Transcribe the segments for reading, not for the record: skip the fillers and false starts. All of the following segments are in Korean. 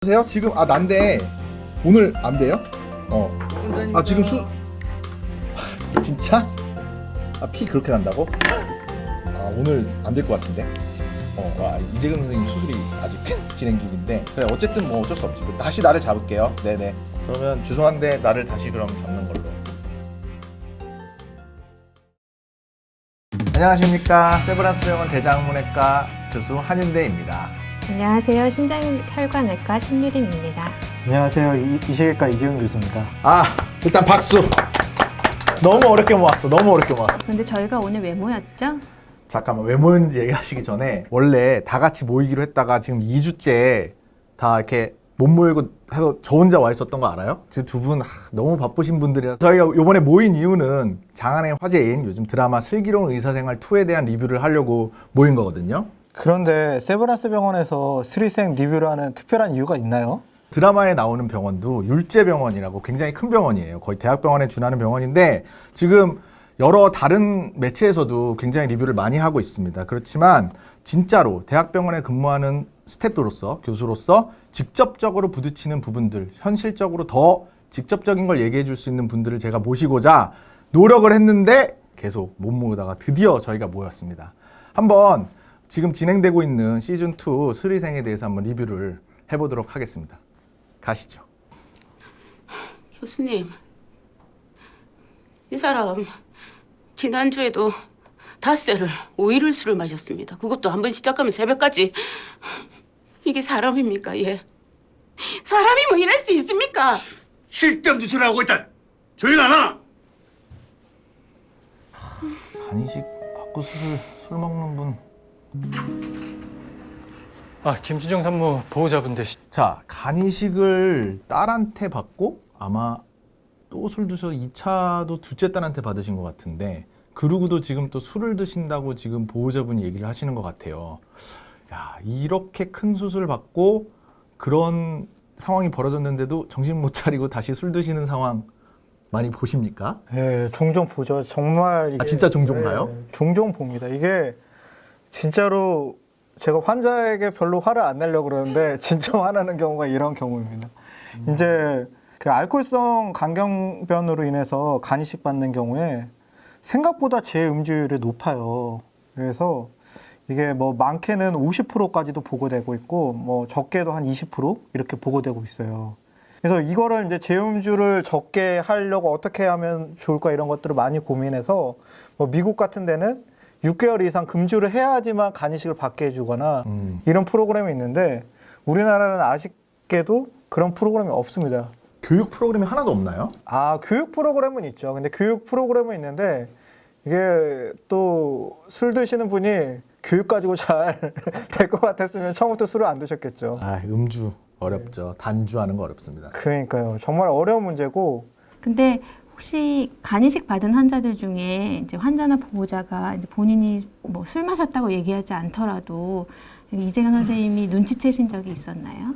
여보세요? 지금 난데 오늘 안 돼요? 지금 진짜? 피 그렇게 난다고? 오늘 안 될 것 같은데. 이재근 선생님 수술이 아직 진행 중인데. 그래, 어쨌든 뭐 어쩔 수 없지. 다시 나를 잡을게요. 네네. 그러면 죄송한데 나를 다시 그럼 잡는 걸로. 안녕하십니까. 세브란스 병원 대장문외과 교수 한윤대입니다. 안녕하세요. 심장혈관외과 신유림입니다. 안녕하세요. 이시계과 이재훈 교수입니다. 일단 박수. 너무 어렵게 모았어. 그런데 저희가 오늘 왜 모였죠? 잠깐만, 왜 모였는지 얘기하시기 전에 원래 다 같이 모이기로 했다가 지금 2주째 다 이렇게 못 모이고 해서 저 혼자 와 있었던 거 알아요? 지금 두 분 너무 바쁘신 분들이라서 저희가 이번에 모인 이유는 장안의 화제인 요즘 드라마 슬기로운 의사생활 2에 대한 리뷰를 하려고 모인 거거든요. 그런데 세브란스 병원에서 스리생 리뷰를 하는 특별한 이유가 있나요? 드라마에 나오는 병원도 율제병원이라고 굉장히 큰 병원이에요. 거의 대학병원에 준하는 병원인데 지금 여러 다른 매체에서도 굉장히 리뷰를 많이 하고 있습니다. 그렇지만 진짜로 대학병원에 근무하는 스태프로서, 교수로서 직접적으로 부딪히는 부분들, 현실적으로 더 직접적인 걸 얘기해 줄 수 있는 분들을 제가 모시고자 노력을 했는데 계속 못 모으다가 드디어 저희가 모였습니다. 한번 지금 진행되고 있는 시즌2 스리생에 대해서 한번 리뷰를 해보도록 하겠습니다. 가시죠. 교수님, 이 사람 지난주에도 닷새를 5일을 술을 마셨습니다. 그것도 한 번 시작하면 새벽까지. 이게 사람입니까? 예. 사람이 뭐 이럴 수 있습니까? 쓸데없는 소리 하고 있다. 조용히 안 하나? 간이식 받고 술 먹는 분. 김수정 산모 보호자분데. 자, 간이식을 딸한테 받고 아마 또 술 드셔서 2차도 둘째 딸한테 받으신 것 같은데, 그러고도 지금 또 술을 드신다고 지금 보호자분이 얘기를 하시는 것 같아요. 야, 이렇게 큰 수술 받고 그런 상황이 벌어졌는데도 정신 못 차리고 다시 술 드시는 상황 많이 보십니까? 네, 종종 보죠. 정말 이게, 진짜 종종 봐요? 종종 봅니다. 이게 진짜로 제가 환자에게 별로 화를 안 내려고 그러는데 진짜 화나는 경우가 이런 경우입니다. 이제 그 알코올성 간경변으로 인해서 간이식 받는 경우에 생각보다 재음주율이 높아요. 그래서 이게 뭐 많게는 50%까지도 보고되고 있고 뭐 적게도 한 20% 이렇게 보고되고 있어요. 그래서 이거를 이제 재음주를 적게 하려고 어떻게 하면 좋을까 이런 것들을 많이 고민해서 뭐 미국 같은 데는 6개월 이상 금주를 해야지만 간이식을 받게 해주거나 이런 프로그램이 있는데 우리나라는 아쉽게도 그런 프로그램이 없습니다. 교육 프로그램이 하나도 없나요? 교육 프로그램은 있죠. 근데 교육 프로그램은 있는데 이게 또 술 드시는 분이 교육 가지고 잘 될 것 같았으면 처음부터 술을 안 드셨겠죠. 음주 어렵죠. 단주하는 거 어렵습니다. 그러니까요. 정말 어려운 문제고. 근데 혹시 간이식 받은 환자들 중에 이제 환자나 보호자가 이제 본인이 뭐 술 마셨다고 얘기하지 않더라도 이재근 선생님이 눈치채신 적이 있었나요?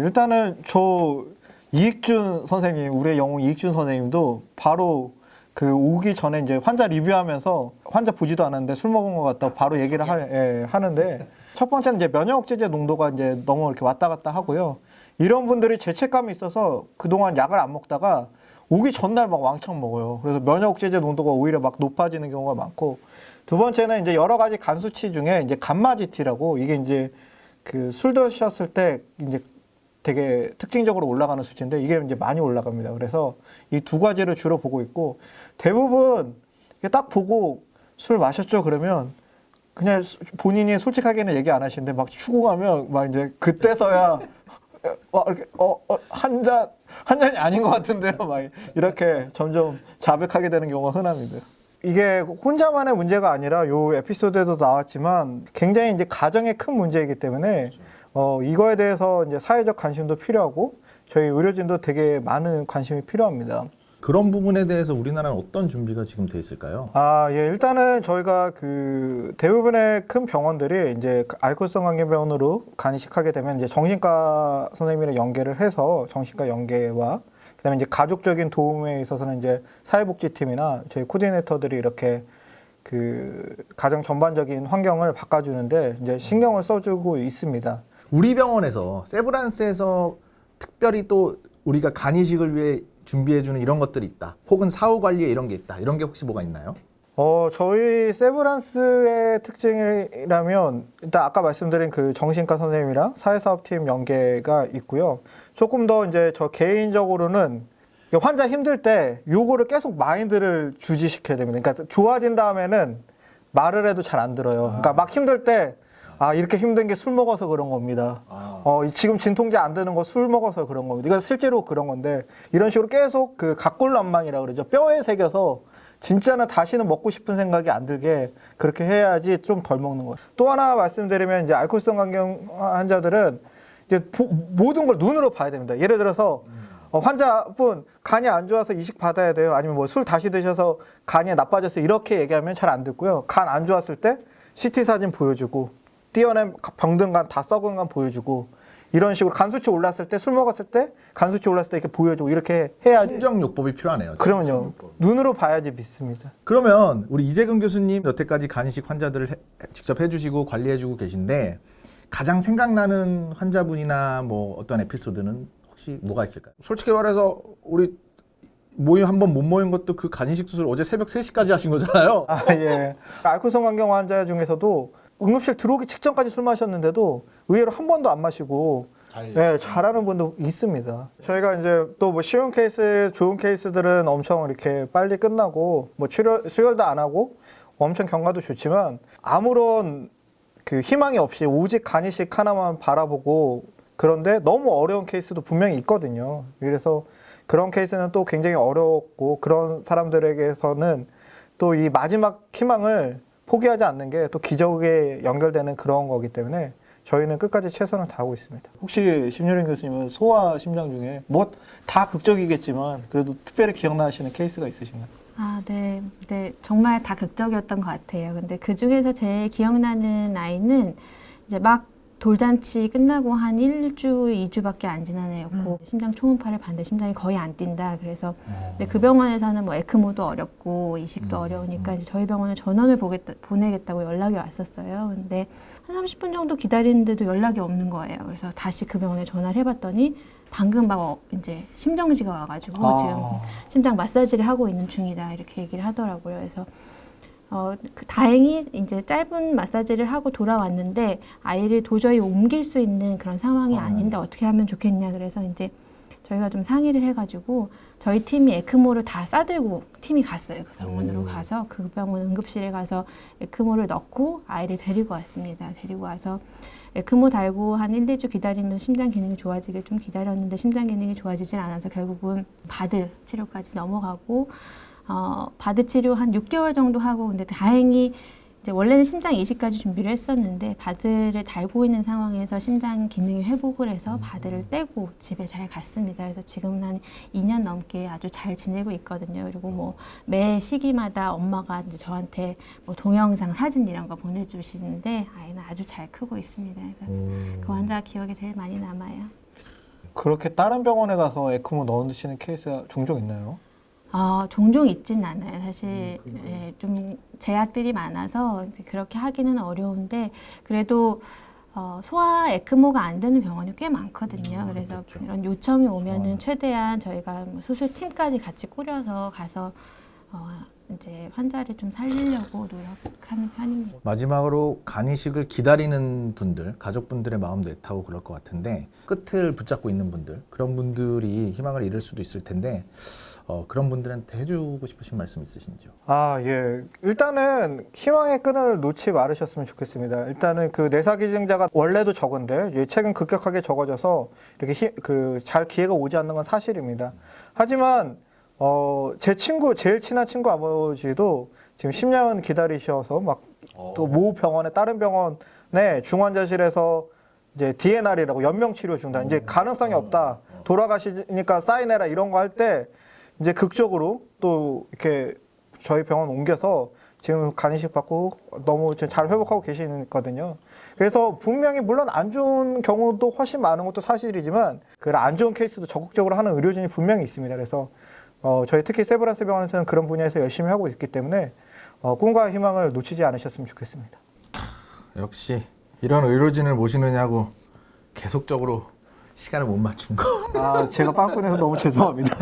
일단은 저 이익준 선생님, 우리의 영웅 이익준 선생님도 바로 그 오기 전에 이제 환자 리뷰하면서 환자 보지도 않았는데 술 먹은 것 같다고 바로 얘기를 하는데 첫 번째는 이제 면역 억제제 농도가 이제 너무 이렇게 왔다 갔다 하고요. 이런 분들이 죄책감이 있어서 그동안 약을 안 먹다가 오기 전날 막 왕창 먹어요. 그래서 면역 억제제 농도가 오히려 막 높아지는 경우가 많고, 두 번째는 이제 여러 가지 간 수치 중에 이제 감마지티라고 이게 이제 그 술 드셨을 때 이제 되게 특징적으로 올라가는 수치인데 이게 이제 많이 올라갑니다. 그래서 이 두 가지를 주로 보고 있고, 대부분 딱 보고 술 마셨죠 그러면 그냥 본인이 솔직하게는 얘기 안 하시는데 막 추궁하면 막 이제 그때서야 이렇게 한 잔이 아닌 것 같은데요. 막 이렇게 점점 자백하게 되는 경우가 흔합니다. 이게 혼자만의 문제가 아니라 요 에피소드에도 나왔지만 굉장히 이제 가정의 큰 문제이기 때문에 이거에 대해서 이제 사회적 관심도 필요하고 저희 의료진도 되게 많은 관심이 필요합니다. 그런 부분에 대해서 우리나라는 어떤 준비가 지금 돼 있을까요? 일단은 저희가 그 대부분의 큰 병원들이 이제 알코올성 간경변으로 간이식하게 되면 이제 정신과 선생님이랑 연계를 해서 정신과 연계와 그다음에 이제 가족적인 도움에 있어서는 이제 사회복지팀이나 저희 코디네이터들이 이렇게 그 가정 전반적인 환경을 바꿔주는데 이제 신경을 써주고 있습니다. 우리 병원에서 세브란스에서 특별히 또 우리가 간이식을 위해 준비해주는 이런 것들이 있다. 혹은 사후 관리에 이런 게 있다. 이런 게 혹시 뭐가 있나요? 저희 세브란스의 특징이라면 일단 아까 말씀드린 그 정신과 선생님이랑 사회사업팀 연계가 있고요. 조금 더 이제 저 개인적으로는 환자 힘들 때 요거를 계속 마인드를 주지시켜야 됩니다. 그러니까 좋아진 다음에는 말을 해도 잘 안 들어요. 그러니까 막 힘들 때 이렇게 힘든 게 술 먹어서 그런 겁니다. 지금 진통제 안 드는 거 술 먹어서 그런 겁니다. 이거 실제로 그런 건데 이런 식으로 계속 그 각골난망이라고 그러죠. 뼈에 새겨서 진짜는 다시는 먹고 싶은 생각이 안 들게 그렇게 해야지 좀 덜 먹는 거예요. 또 하나 말씀드리면 이제 알코올성 간경 환자들은 이제 모든 걸 눈으로 봐야 됩니다. 예를 들어서 환자분 간이 안 좋아서 이식 받아야 돼요. 아니면 뭐 술 다시 드셔서 간이 나빠졌어요. 이렇게 얘기하면 잘 안 듣고요. 간 안 좋았을 때 CT 사진 보여주고 띄어낸 병든 간 다 썩은 간 보여주고 이런 식으로 간 수치 올랐을 때 술 먹었을 때 간 수치 올랐을 때 이렇게 보여주고 이렇게 해야지. 심정요법이 필요하네요. 그러면요. 눈으로 봐야지 믿습니다. 그러면 우리 이재근 교수님 여태까지 간이식 환자들을 직접 해주시고 관리해주고 계신데 가장 생각나는 환자분이나 뭐 어떤 에피소드는 혹시 뭐가 있을까요? 솔직히 말해서 우리 모임 한 번 못 모인 것도 그 간이식 수술 어제 새벽 3시까지 하신 거잖아요. 예. 알코올성 간경 환자 중에서도 응급실 들어오기 직전까지 술 마셨는데도 의외로 한 번도 안 마시고 잘하는 분도 있습니다. 저희가 이제 또 뭐 쉬운 케이스, 좋은 케이스들은 엄청 이렇게 빨리 끝나고 뭐 수혈도 안 하고 엄청 경과도 좋지만 아무런 그 희망이 없이 오직 간이식 하나만 바라보고 그런데 너무 어려운 케이스도 분명히 있거든요. 그래서 그런 케이스는 또 굉장히 어렵고 그런 사람들에게서는 또 이 마지막 희망을 포기하지 않는 게 또 기적에 연결되는 그런 거기 때문에 저희는 끝까지 최선을 다하고 있습니다. 혹시 심유린 교수님은 소아 심장 중에 뭐 다 극적이겠지만 그래도 특별히 기억나시는 케이스가 있으신가요? 네. 정말 다 극적이었던 것 같아요. 근데 그 중에서 제일 기억나는 아이는 이제 막 돌잔치 끝나고 한 1주, 2주밖에 안 지난 애였고 심장 초음파를 봤는데 심장이 거의 안 뛴다. 그래서 근데 그 병원에서는 뭐 에크모도 어렵고 이식도 어려우니까 이제 저희 병원에 전원을 보내겠다고 연락이 왔었어요. 근데 한 30분 정도 기다리는데도 연락이 없는 거예요. 그래서 다시 그 병원에 전화를 해봤더니 방금 막 이제 심정지가 와가지고 지금 심장 마사지를 하고 있는 중이다 이렇게 얘기를 하더라고요. 그래서 다행히 이제 짧은 마사지를 하고 돌아왔는데 아이를 도저히 옮길 수 있는 그런 상황이 아닌데 어떻게 하면 좋겠냐. 그래서 이제 저희가 좀 상의를 해가지고 저희 팀이 에크모를 다 싸들고 팀이 갔어요. 그 병원으로 가서 그 병원 응급실에 가서 에크모를 넣고 아이를 데리고 왔습니다. 데리고 와서 에크모 달고 한 1, 2주 기다리면 심장 기능이 좋아지길 좀 기다렸는데 심장 기능이 좋아지질 않아서 결국은 바드 치료까지 넘어가고 바드 치료 한 6개월 정도 하고 근데 다행히 이제 원래는 심장 이식까지 준비를 했었는데 바드를 달고 있는 상황에서 심장 기능이 회복을 해서 바드를 떼고 집에 잘 갔습니다. 그래서 지금은 한 2년 넘게 아주 잘 지내고 있거든요. 그리고 뭐 매 시기마다 엄마가 이제 저한테 뭐 동영상 사진 이런 거 보내주시는데 아이는 아주 잘 크고 있습니다. 그래서 그 환자 기억에 제일 많이 남아요. 그렇게 다른 병원에 가서 에크모 넣으시는 케이스가 종종 있나요? 종종 있진 않아요. 사실 좀 제약들이 많아서 이제 그렇게 하기는 어려운데 그래도 소아 에크모가 안 되는 병원이 꽤 많거든요. 그래서 그렇죠. 이런 요청이 오면은 최대한 저희가 뭐 수술팀까지 같이 꾸려서 가서 이제 환자를 좀 살리려고 노력하는 편입니다. 마지막으로 간이식을 기다리는 분들, 가족분들의 마음도 애타고 그럴 것 같은데 끝을 붙잡고 있는 분들, 그런 분들이 희망을 잃을 수도 있을 텐데 그런 분들한테 해주고 싶으신 말씀 있으신지요? 예. 일단은 희망의 끈을 놓지 말으셨으면 좋겠습니다. 일단은 그 내사 기증자가 원래도 적은데 최근 급격하게 적어져서 이렇게 잘 기회가 오지 않는 건 사실입니다. 하지만 제 친구, 제일 친한 친구 아버지도 지금 10년 기다리셔서 막 또 모 병원에 다른 병원에 중환자실에서 이제 DNR이라고 연명 치료 중단, 이제 가능성이 없다, 돌아가시니까 사인해라 이런 거 할 때 이제 극적으로 또 이렇게 저희 병원 옮겨서 지금 간이식 받고 너무 지금 잘 회복하고 계시거든요. 그래서 분명히 물론 안 좋은 경우도 훨씬 많은 것도 사실이지만 그 안 좋은 케이스도 적극적으로 하는 의료진이 분명히 있습니다. 그래서 저희 특히 세브란스 병원에서는 그런 분야에서 열심히 하고 있기 때문에 꿈과 희망을 놓치지 않으셨으면 좋겠습니다. 역시 이런 의료진을 모시느냐고 계속적으로 시간을 못 맞춘 거. 아, 제가 빵꾸내서 너무 죄송합니다.